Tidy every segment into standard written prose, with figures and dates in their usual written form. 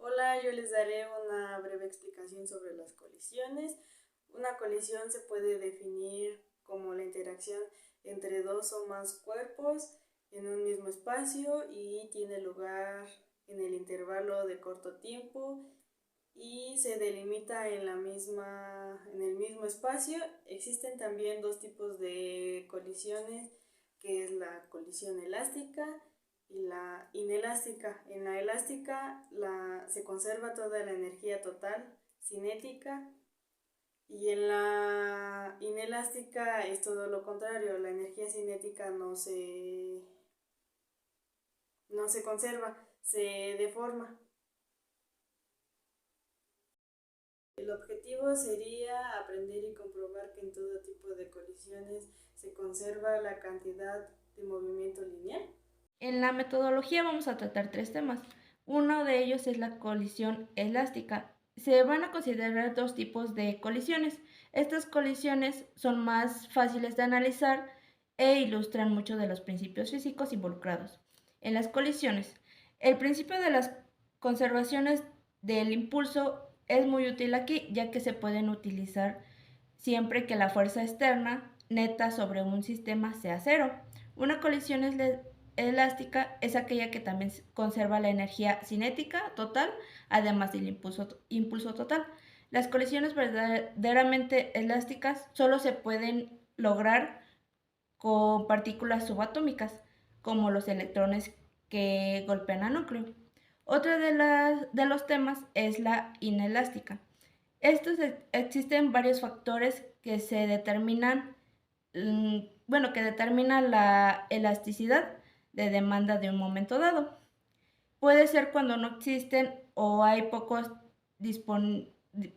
Hola, yo les daré una breve explicación sobre las colisiones. Una colisión se puede definir como la interacción entre dos o más cuerpos en un mismo espacio y tiene lugar en el intervalo de corto tiempo y se delimita en el mismo espacio. Existen también dos tipos de colisiones, que es la colisión elástica y la inelástica. En la elástica se conserva toda la energía total cinética y en la inelástica es todo lo contrario, la energía cinética no se conserva, se deforma. El objetivo sería aprender y comprobar que en todo tipo de colisiones se conserva la cantidad de movimiento lineal. En la metodología vamos a tratar tres temas. Uno de ellos es la colisión elástica. Se van a considerar dos tipos de colisiones. Estas colisiones son más fáciles de analizar e ilustran muchos de los principios físicos involucrados. En las colisiones, el principio de las conservaciones del impulso es muy útil aquí, ya que se pueden utilizar siempre que la fuerza externa neta sobre un sistema sea cero. Una colisión elástica es aquella que también conserva la energía cinética total, además del impulso total. Las colisiones verdaderamente elásticas solo se pueden lograr con partículas subatómicas, como los electrones que golpean al núcleo. Otro de los temas es la inelástica. Existen varios factores que se determinan, que determinan la elasticidad de demanda de un momento dado. Puede ser cuando no existen o hay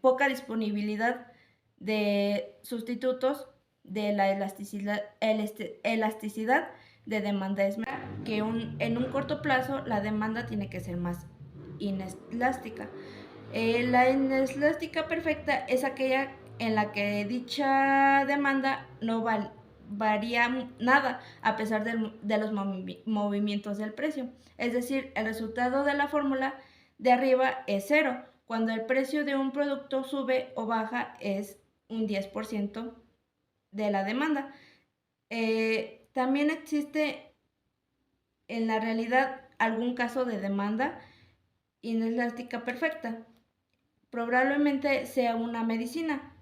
poca disponibilidad de sustitutos de la elasticidad de demanda. Es que en un corto plazo la demanda tiene que ser más inelástica. La inelastica perfecta es aquella en la que dicha demanda no varía nada a pesar de los movimientos del precio. Es decir, el resultado de la fórmula de arriba es cero. Cuando el precio de un producto sube o baja es un 10% de la demanda. También existe en la realidad algún caso de demanda inelástica perfecta. Probablemente sea una medicina.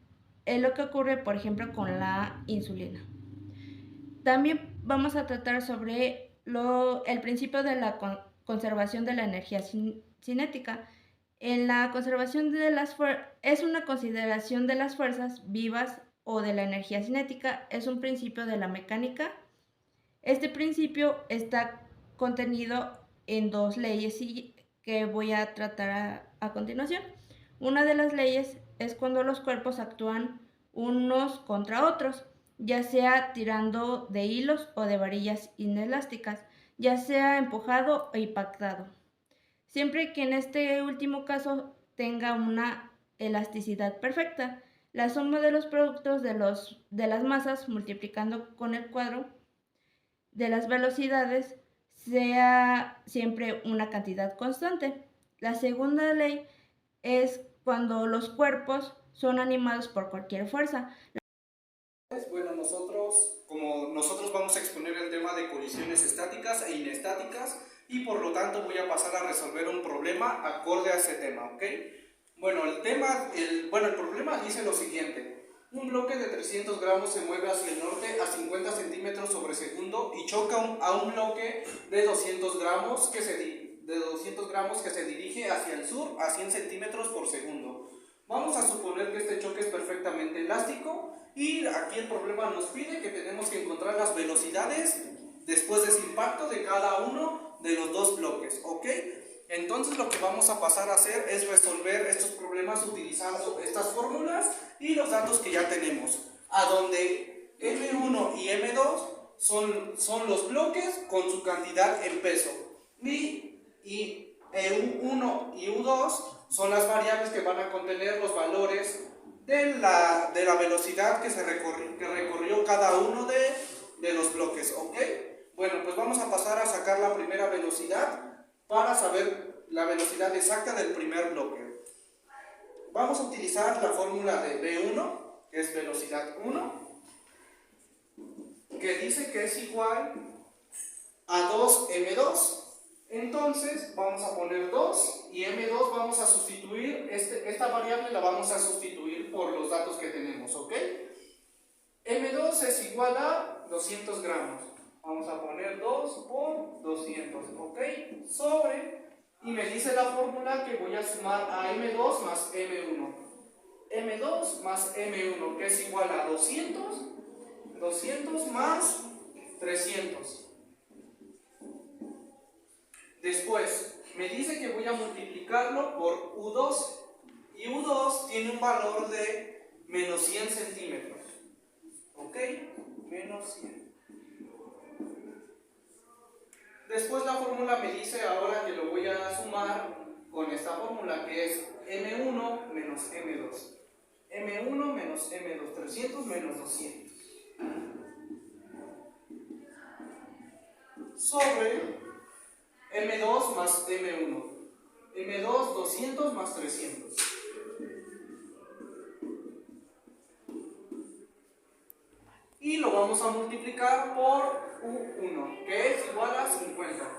Es lo que ocurre, por ejemplo, con la insulina. También vamos a tratar sobre el principio de la conservación de la energía cinética. En la conservación de es una consideración de las fuerzas vivas o de la energía cinética, es un principio de la mecánica. Este principio está contenido en dos leyes que voy a tratar a continuación. Una de las leyes es cuando los cuerpos actúan unos contra otros, ya sea tirando de hilos o de varillas inelásticas, ya sea empujado o impactado. Siempre que en este último caso tenga una elasticidad perfecta, la suma de los productos de las masas multiplicando con el cuadro de las velocidades sea siempre una cantidad constante. La segunda ley es cuando los cuerpos son animados por cualquier fuerza. Bueno, como nosotros vamos a exponer el tema de colisiones estáticas e inestáticas y por lo tanto voy a pasar a resolver un problema acorde a ese tema, ¿ok? Bueno, el problema dice lo siguiente. Un bloque de 300 gramos se mueve hacia el norte a 50 centímetros sobre segundo y choca a un bloque de 200 gramos que se dirige hacia el sur a 100 centímetros por segundo. Vamos a suponer que este choque es perfectamente elástico y aquí el problema nos pide que tenemos que encontrar las velocidades después de ese impacto de cada uno de los dos bloques, ¿ok? Entonces lo que vamos a pasar a hacer es resolver estos problemas utilizando estas fórmulas y los datos que ya tenemos, a donde M1 y M2 son los bloques con su cantidad en peso y U1 y U2 son las variables que van a contener los valores de la velocidad que recorrió cada uno de los bloques, ¿ok? Bueno, pues vamos a pasar a sacar la primera velocidad para saber la velocidad exacta del primer bloque. Vamos a utilizar la fórmula de V1, que es velocidad 1, que dice que es igual a 2m2. Entonces vamos a poner 2 y m2 vamos a sustituir, esta variable la vamos a sustituir por los datos que tenemos, ¿ok? m2 es igual a 200 gramos. Vamos a poner 2 por 200, ¿ok? Sobre, y me dice la fórmula que voy a sumar a m2 más m1. m2 más m1, que es igual a 200 más 300. Después, me dice que voy a multiplicarlo por U2. Y U2 tiene un valor de menos 100 centímetros. ¿Ok? Menos 100. Después la fórmula me dice ahora que lo voy a sumar con esta fórmula, que es M1 menos M2. M1 menos M2, 300 menos 200. Sobre M2 más M1. M2, 200 más 300. Y lo vamos a multiplicar por U1, que es igual a 50.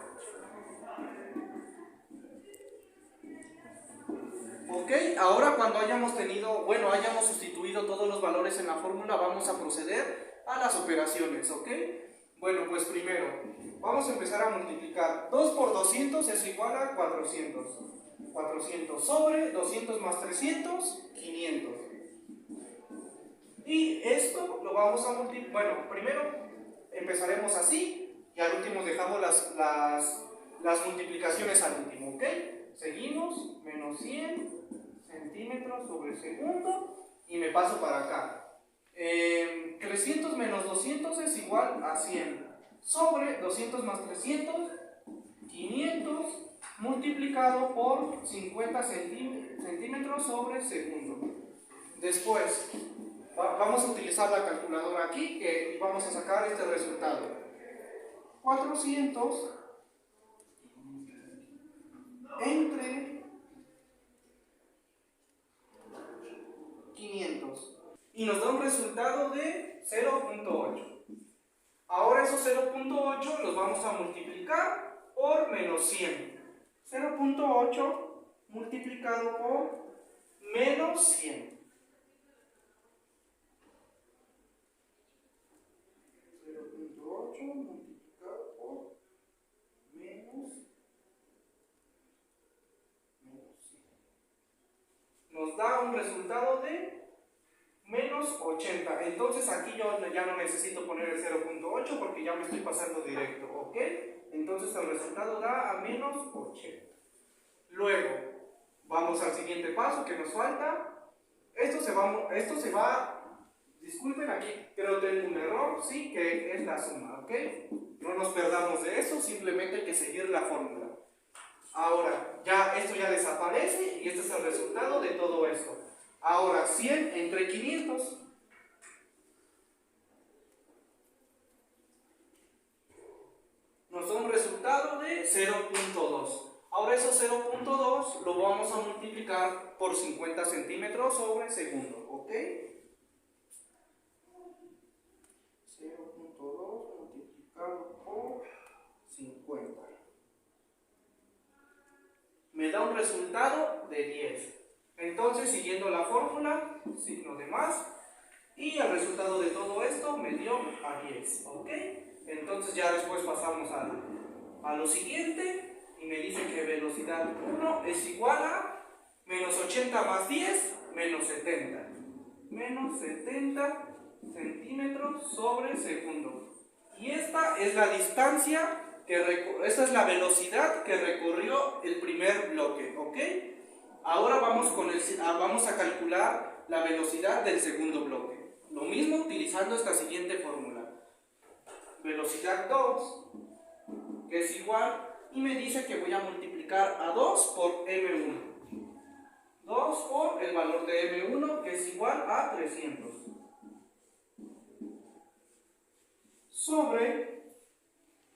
Ok, ahora cuando hayamos sustituido todos los valores en la fórmula, vamos a proceder a las operaciones, ¿ok? Bueno, pues primero, vamos a empezar a multiplicar. 2 por 200 es igual a 400. 400 sobre 200 más 300, 500. Y esto lo vamos a multiplicar. Bueno, primero empezaremos así y al último dejamos las multiplicaciones al último, ¿ok? Seguimos, menos 100 centímetros sobre segundo y me paso para acá. 300 menos 200 es igual a 100 sobre 200 más 300, 500 multiplicado por 50 centímetros sobre segundo. Después vamos a utilizar la calculadora aquí y vamos a sacar este resultado. 400 entre 500 y nos da un resultado de 0.8. Ahora esos 0.8 los vamos a multiplicar por menos 100. 0.8 multiplicado por menos 100. 0.8 multiplicado por menos 100. Nos da un resultado de menos 80. Entonces aquí yo ya no necesito poner el 0.8 porque ya me estoy pasando directo, ¿ok? Entonces el resultado da a menos 80. Luego, vamos al siguiente paso que nos falta. Esto se va, disculpen, aquí creo que tengo un error, sí, que es la suma, ¿ok? No nos perdamos de eso, simplemente hay que seguir la fórmula. Ahora, esto ya desaparece y este es el resultado de todo esto. Ahora, 100 entre 500. Nos da un resultado de 0.2. Ahora esos 0.2 lo vamos a multiplicar por 50 centímetros sobre segundo, ¿ok? 0.2 multiplicado por 50. Me da un resultado de 10. Entonces, siguiendo la fórmula, signo de más, y el resultado de todo esto me dio a 10, ¿ok? Entonces ya después pasamos a lo siguiente, y me dice que velocidad 1 es igual a menos 80 más 10, menos 70. Menos 70 centímetros sobre segundo. Y esta es la distancia, esta es la velocidad que recorrió el primer bloque, ¿ok? Ahora vamos a calcular la velocidad del segundo bloque. Lo mismo utilizando esta siguiente fórmula. Velocidad 2, que es igual, y me dice que voy a multiplicar a 2 por M1. 2 por el valor de M1, que es igual a 300. Sobre,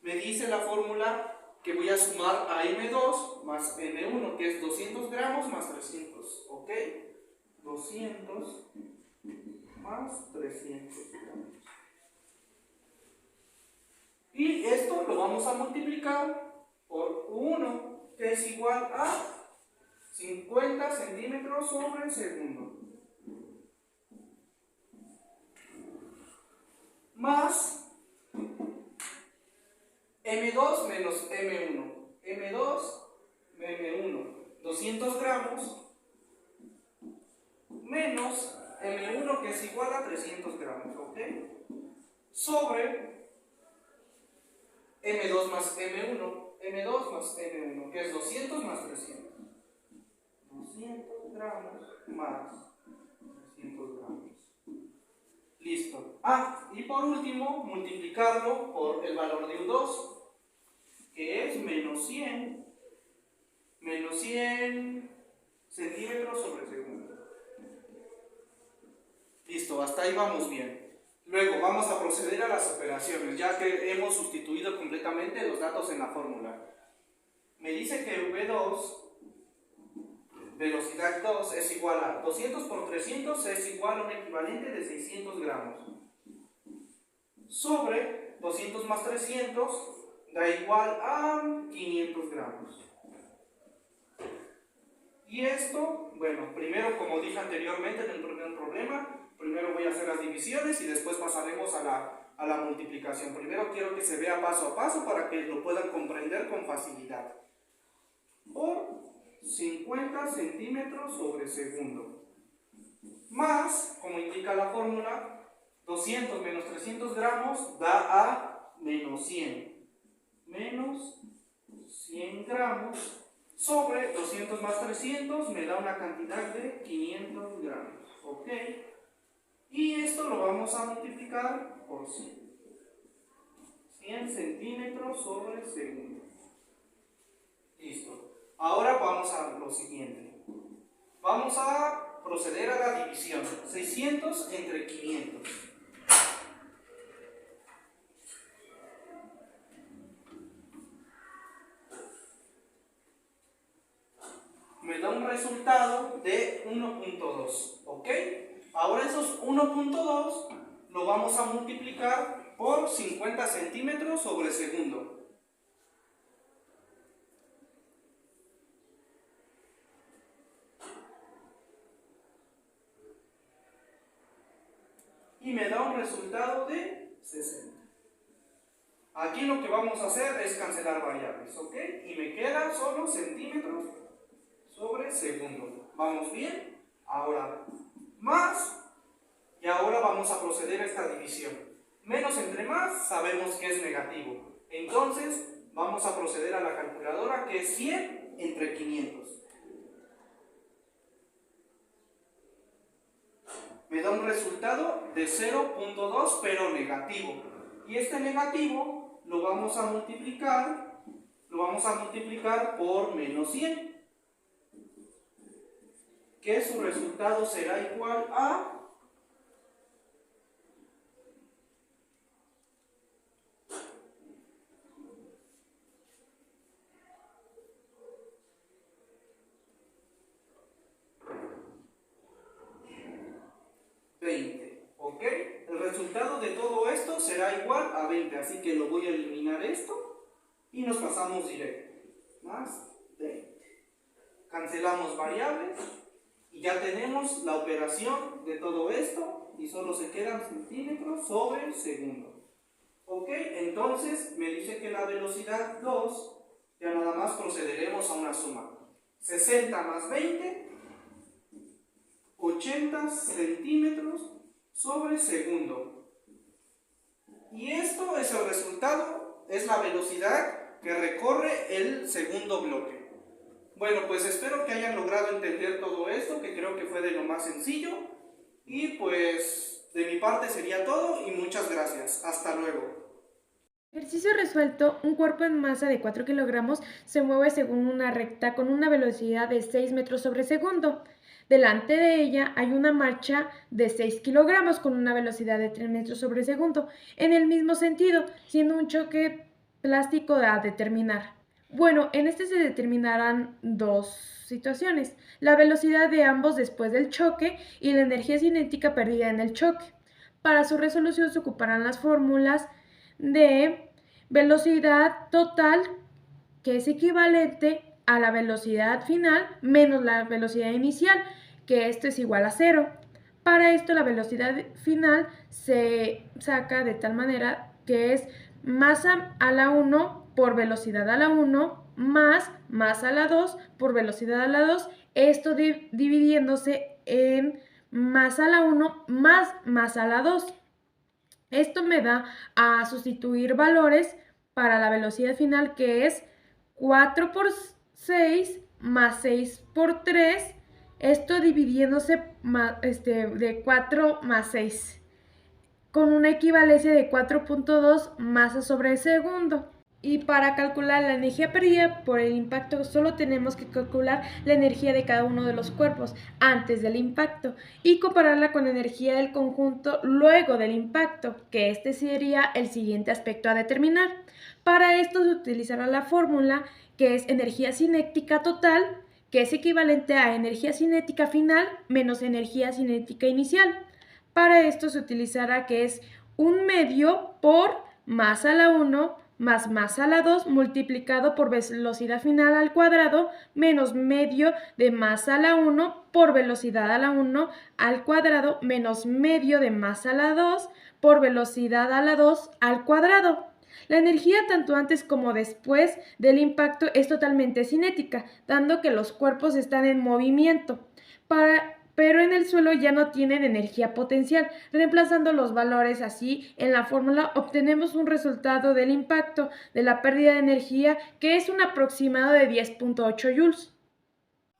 me dice la fórmula que voy a sumar a M2 más M1, que es 200 gramos más 300, ¿ok? 200 más 300 gramos. Y esto lo vamos a multiplicar por 1, que es igual a 50 centímetros sobre segundo. Más M2 menos M1. M2 M1. 200 gramos menos M1, que es igual a 300 gramos, ¿ok? Sobre M2 más M1, M2 más M1, que es 200 más 300. 200 gramos más 300 gramos. Listo. Y por último, multiplicarlo por el valor de U2, que es menos 100 centímetros sobre segundo. Listo, hasta ahí vamos bien. Luego vamos a proceder a las operaciones, ya que hemos sustituido completamente los datos en la fórmula. Me dice que V2, velocidad 2, es igual a 200 por 300, es igual a un equivalente de 600 gramos. Sobre 200 más 300 da igual a 500 gramos. Y esto, bueno, primero, como dije anteriormente en el primer problema, primero voy a hacer las divisiones y después pasaremos a la multiplicación. Primero quiero que se vea paso a paso para que lo puedan comprender con facilidad. Por 50 centímetros sobre segundo. Más, como indica la fórmula, 200 menos 300 gramos da a menos 100. Menos 100 gramos sobre 200 más 300 me da una cantidad de 500 gramos. ¿Ok? Y esto lo vamos a multiplicar por 100. 100 centímetros sobre segundo. Listo. Ahora vamos a lo siguiente. Vamos a proceder a la división. 600 entre 500. Me da un resultado de 1.2. ¿Ok? Ahora esos 1.2 lo vamos a multiplicar por 50 centímetros sobre segundo. Y me da un resultado de 60. Aquí lo que vamos a hacer es cancelar variables, ¿ok? Y me queda solo centímetros sobre segundo. ¿Vamos bien? Ahora, más, y ahora vamos a proceder a esta división. Menos entre más, sabemos que es negativo. Entonces, vamos a proceder a la calculadora, que es 100 entre 500. Me da un resultado de 0.2, pero negativo. Y este negativo lo vamos a multiplicar por menos 100. Que su resultado será igual a 20, ¿ok? El resultado de todo esto será igual a 20, así que lo voy a eliminar esto y nos pasamos directo. Más 20. Cancelamos variables y ya tenemos la operación de todo esto y solo se quedan centímetros sobre segundo. ¿Ok? Entonces me dice que la velocidad 2, ya nada más procederemos a una suma. 60 más 20, 80 centímetros sobre segundo. Y esto es el resultado, es la velocidad que recorre el segundo bloque. Bueno, pues espero que hayan logrado entender todo esto, que creo que fue de lo más sencillo. Y pues de mi parte sería todo y muchas gracias. Hasta luego. Ejercicio resuelto, un cuerpo en masa de 4 kilogramos se mueve según una recta con una velocidad de 6 metros sobre segundo. Delante de ella hay una marcha de 6 kilogramos con una velocidad de 3 metros sobre segundo, en el mismo sentido, siendo un choque plástico a determinar. Bueno, en este se determinarán dos situaciones: la velocidad de ambos después del choque y la energía cinética perdida en el choque. Para su resolución se ocuparán las fórmulas de velocidad total, que es equivalente a la velocidad final menos la velocidad inicial, que esto es igual a 0. Para esto la velocidad final se saca de tal manera que es masa a la 1 por velocidad a la 1 más masa a la 2 por velocidad a la 2, esto dividiéndose en masa a la 1 más masa a la 2. Esto me da a sustituir valores para la velocidad final, que es 4 por 6 más 6 por 3, esto dividiéndose de 4 más 6, con una equivalencia de 4.2 masa sobre segundo. Y para calcular la energía perdida por el impacto solo tenemos que calcular la energía de cada uno de los cuerpos antes del impacto y compararla con la energía del conjunto luego del impacto, que este sería el siguiente aspecto a determinar. Para esto se utilizará la fórmula, que es energía cinética total, que es equivalente a energía cinética final menos energía cinética inicial. Para esto se utilizará que es 1/2 por masa a la 1 más masa a la 2 multiplicado por velocidad final al cuadrado menos medio de masa a la 1 por velocidad a la 1 al cuadrado menos medio de masa a la 2 por velocidad a la 2 al cuadrado. La energía tanto antes como después del impacto es totalmente cinética, dando que los cuerpos están en movimiento. Pero en el suelo ya no tienen energía potencial. Reemplazando los valores así en la fórmula obtenemos un resultado del impacto de la pérdida de energía, que es un aproximado de 10.8 joules.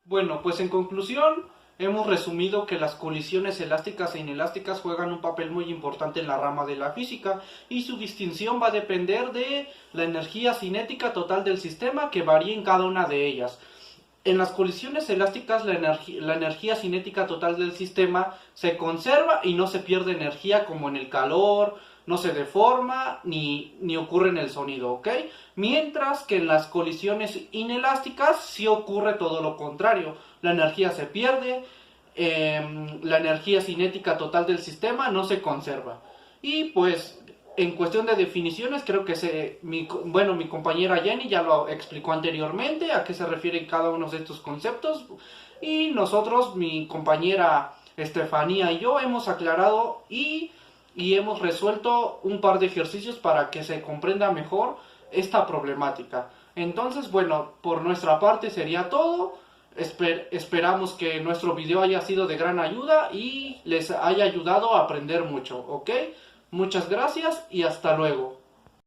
Bueno, pues en conclusión, hemos resumido que las colisiones elásticas e inelásticas juegan un papel muy importante en la rama de la física y su distinción va a depender de la energía cinética total del sistema, que varía en cada una de ellas. En las colisiones elásticas la energía cinética total del sistema se conserva y no se pierde energía, como en el calor, no se deforma ni ocurre en el sonido, ¿ok? Mientras que en las colisiones inelásticas sí ocurre todo lo contrario. La energía se pierde, la energía cinética total del sistema no se conserva. Y pues en cuestión de definiciones, creo que mi compañera Jenny ya lo explicó anteriormente a qué se refieren cada uno de estos conceptos. Y nosotros, mi compañera Estefanía y yo, hemos aclarado y hemos resuelto un par de ejercicios para que se comprenda mejor esta problemática. Entonces, bueno, por nuestra parte sería todo. Esperamos que nuestro video haya sido de gran ayuda y les haya ayudado a aprender mucho, ¿ok? Muchas gracias y hasta luego.